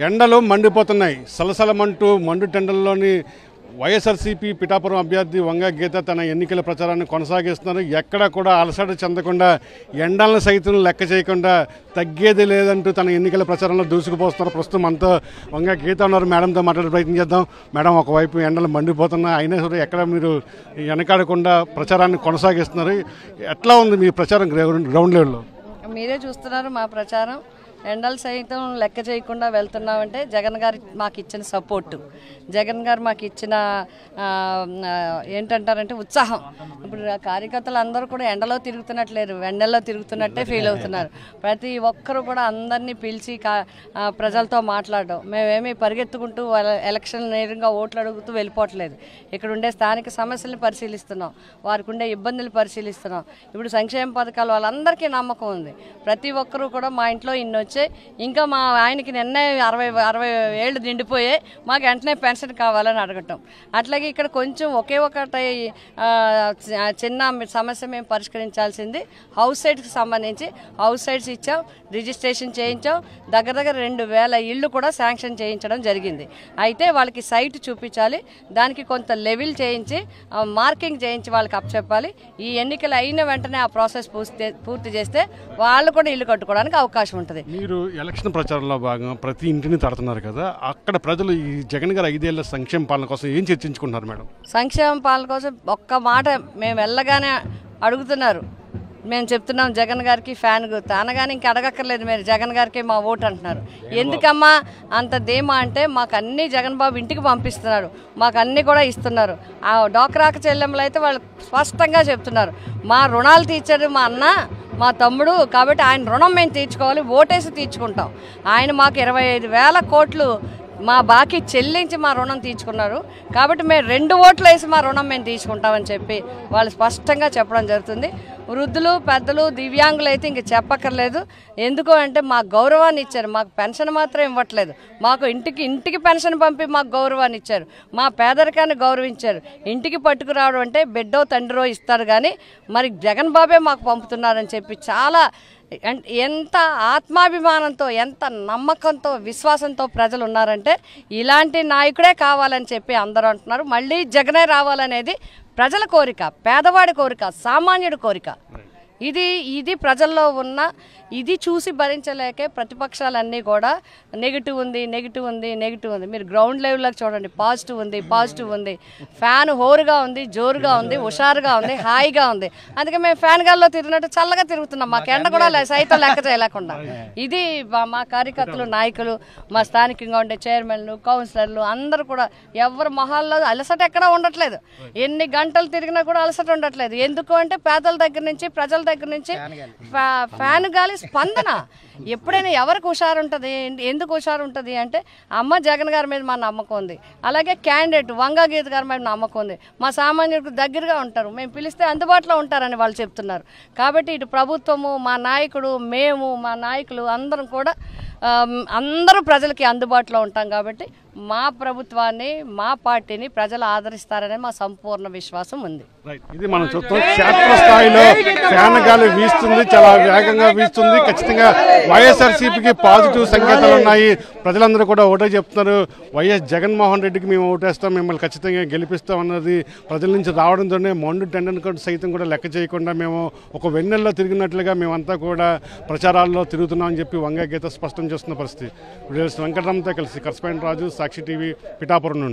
ఎండలు మండిపోతున్నాయి. సలసలమంటూ మండు టెండల్లోని వైఎస్ఆర్సీపీ పిఠాపురం అభ్యర్థి వంగ గీత తన ఎన్నికల ప్రచారాన్ని కొనసాగిస్తున్నారు. ఎక్కడ కూడా అలసట చెందకుండా, ఎండలను సైతం లెక్క చేయకుండా, తగ్గేది లేదంటూ తన ఎన్నికల ప్రచారంలో దూసుకుపోతున్నారు. ప్రస్తుతం అంతా వంగ గీత ఉన్నారు. మేడంతో మాట్లాడే ప్రయత్నం చేద్దాం. మేడం, ఒకవైపు ఎండలు మండిపోతున్నాయి, అయినా సరే ఎక్కడ మీరు వెనకాడకుండా ప్రచారాన్ని కొనసాగిస్తున్నారు. ఎట్లా ఉంది మీ ప్రచారం గ్రౌండ్ లెవెల్లో? మీరే చూస్తున్నారు మా ప్రచారం. ఎండలు సైతం లెక్క చేయకుండా వెళ్తున్నామంటే జగన్ గారు మాకు ఇచ్చిన సపోర్టు, జగన్ గారు మాకు ఇచ్చిన ఏంటంటారంటే ఉత్సాహం. ఇప్పుడు కార్యకర్తలు అందరూ కూడా ఎండలో తిరుగుతున్నట్లేరు, వెన్నెల్లో తిరుగుతున్నట్టే ఫీల్ అవుతున్నారు. ప్రతి ఒక్కరూ కూడా అందరినీ పిలిచి ప్రజలతో మాట్లాడడం. మేమేమి పరిగెత్తుకుంటూ ఎలక్షన్ నేరుగా ఓట్లు అడుగుతూ వెళ్ళిపోవట్లేదు. ఇక్కడ ఉండే స్థానిక సమస్యలను పరిశీలిస్తున్నాం, వారికి ఉండే ఇబ్బందులు పరిశీలిస్తున్నాం. ఇప్పుడు సంక్షేమ పథకాలు వాళ్ళందరికీ నమ్మకం ఉంది. ప్రతి ఒక్కరూ కూడా మా ఇంట్లో ఇన్ని వచ్చాయి, ఇంకా మా ఆయనకి నిన్నే 60 ఏళ్ళు నిండిపోయాయి, మాకు వెంటనే పెన్షన్ కావాలని అడగటం. అట్లాగే ఇక్కడ కొంచెం ఒకే ఒకటి చిన్న సమస్య మేము పరిష్కరించాల్సింది. హౌస్ సైట్స్కి సంబంధించి హౌస్ సైట్స్ ఇచ్చాం, రిజిస్ట్రేషన్ చేయించాం. దగ్గర 2000 ఇళ్ళు కూడా శాంక్షన్ చేయించడం జరిగింది. అయితే వాళ్ళకి సైట్ చూపించాలి, దానికి కొంత లెవెల్ చేయించి మార్కింగ్ చేయించి వాళ్ళకి అప్పచెప్పాలి. ఈ ఎన్నికలు అయిన వెంటనే ఆ ప్రాసెస్ పూర్తి చేస్తే వాళ్ళు కూడా ఇల్లు కట్టుకోవడానికి అవకాశం ఉంటుంది. మీరు ఎలక్షన్ ప్రచారంలో భాగంగా ప్రతి ఇంటిని తడుతున్నారు కదా, అక్కడ ప్రజలు ఈ జగన్ గారు 5 ఏళ్ల సంక్షేమ పాలన కోసం ఏం చర్చించుకుంటున్నారు మేడం? సంక్షేమ పాలన కోసం ఒక్క మాట మేము వెళ్ళగానే అడుగుతున్నారు. మేము చెప్తున్నాం జగన్ గారికి ఫ్యాన్ గుర్తు అనగానే ఇంక అడగక్కర్లేదు, మీరు జగన్ గారికి మా ఓటు అంటున్నారు. ఎందుకమ్మా అంత ధీమా అంటే మాకు అన్నీ జగన్ బాబు ఇంటికి పంపిస్తున్నారు, మాకు అన్నీ కూడా ఇస్తున్నారు. ఆ డోక్రాక చెల్లెమ్మలు అయితే వాళ్ళు స్పష్టంగా చెప్తున్నారు, మా రుణాలు తీర్చారు మా అన్న, మా తమ్ముడు, కాబట్టి ఆయన రుణం మేము తీర్చుకోవాలి, ఓటేసి తీర్చుకుంటాం. ఆయన మాకు 25,000 కోట్లు మా బాకీ చెల్లించి మా రుణం తీర్చుకున్నారు, కాబట్టి మేము 2 ఓట్లు వేసి మా రుణం మేము తీసుకుంటామని చెప్పి వాళ్ళు స్పష్టంగా చెప్పడం జరుగుతుంది. వృద్ధులు, పెద్దలు, దివ్యాంగులు అయితే ఇంక చెప్పక్కర్లేదు. ఎందుకు అంటే మాకు గౌరవాన్ని ఇచ్చారు, మాకు పెన్షన్ మాత్రం ఇవ్వట్లేదు, మాకు ఇంటికి పెన్షన్ పంపి మాకు గౌరవాన్ని ఇచ్చారు, మా పేదరికాన్ని గౌరవించారు. ఇంటికి పట్టుకురావడం అంటే బిడ్డో తండ్రో ఇస్తారు, కానీ మరి జగన్ బాబే మాకు పంపుతున్నారని చెప్పి చాలా ఎంత ఆత్మాభిమానంతో, ఎంత నమ్మకంతో, విశ్వాసంతో ప్రజలు ఉన్నారంటే ఇలాంటి నాయకుడే కావాలని చెప్పి అందరూ అంటున్నారు. మళ్ళీ జగనే రావాలనేది ప్రజల కోరిక, పేదవాడి కోరిక, సామాన్యుడి కోరిక. ఇది ప్రజల్లో ఉన్న ఇది చూసి భరించలేకే ప్రతిపక్షాలన్నీ కూడా నెగిటివ్ ఉంది. మీరు గ్రౌండ్ లెవెల్లోకి చూడండి, పాజిటివ్ ఉంది. ఫ్యాన్ హోరుగా ఉంది, జోరుగా ఉంది, హుషారుగా ఉంది, హాయిగా ఉంది. అందుకే మేము ఫ్యాన్ గాల్లో తిరిగినట్టు చల్లగా తిరుగుతున్నాం, మాకు ఎండ కూడా సైతం లెక్క చేయలేకుండా. ఇది మా కార్యకర్తలు, నాయకులు, మా స్థానికంగా ఉండే చైర్మన్లు, కౌన్సిలర్లు అందరూ కూడా ఎవరి మొహాల్లో అలసట ఎక్కడా ఉండట్లేదు. ఎన్ని గంటలు తిరిగినా కూడా అలసట ఉండట్లేదు. ఎందుకు అంటే పేదల దగ్గర నుంచి, ప్రజల దగ్గర నుంచి ఫ్యాన్ గాలి స్పందన. ఎప్పుడైనా ఎవరికి హుషారు ఉంటుంది, ఎందుకు హుషారు ఉంటుంది అంటే అమ్మ జగన్ గారి మీద మా నమ్మకం ఉంది, అలాగే క్యాండిడేట్ వంగ గీత గారి మీద నమ్మకం ఉంది, మా సామాన్యుడికి దగ్గరగా ఉంటారు, మేము పిలిస్తే అందుబాటులో ఉంటారని వాళ్ళు చెప్తున్నారు. కాబట్టి ఇటు ప్రభుత్వము, మా నాయకుడు, మేము, మా నాయకులు అందరం కూడా అందరూ ప్రజలకి అందుబాటులో ఉంటాం. కాబట్టి మా ప్రభుత్వాన్ని, మా పార్టీని ప్రజలు ఆదరిస్తారనే మా సంపూర్ణ విశ్వాసం ఉంది. ఇది మనం చూస్తాం, క్షేత్రస్థాయిలో ఫ్యాన్ గాలి వీస్తుంది, చాలా వేగంగా వీస్తుంది. ఖచ్చితంగా వైఎస్ఆర్సీపీకి పాజిటివ్ సంకేతాలు ఉన్నాయి. ప్రజలందరూ కూడా ఓటే చెప్తున్నారు, వైఎస్ జగన్మోహన్ రెడ్డికి మేము ఓటేస్తాం, మిమ్మల్ని ఖచ్చితంగా గెలిపిస్తాం అన్నది ప్రజల నుంచి రావడంతోనే మండు టెండన్ సైతం కూడా లెక్క చేయకుండా మేము ఒక వెన్నెల్లో తిరిగినట్లుగా మేమంతా కూడా ప్రచారాల్లో తిరుగుతున్నామని చెప్పి వంగ గీత స్పష్టం చేస్తున్న పరిస్థితి. వెంకటరామతో కలిసి కరస్పాండెంట్ రాజు, సాక్షి టీవీ, పిఠాపురం నుండి.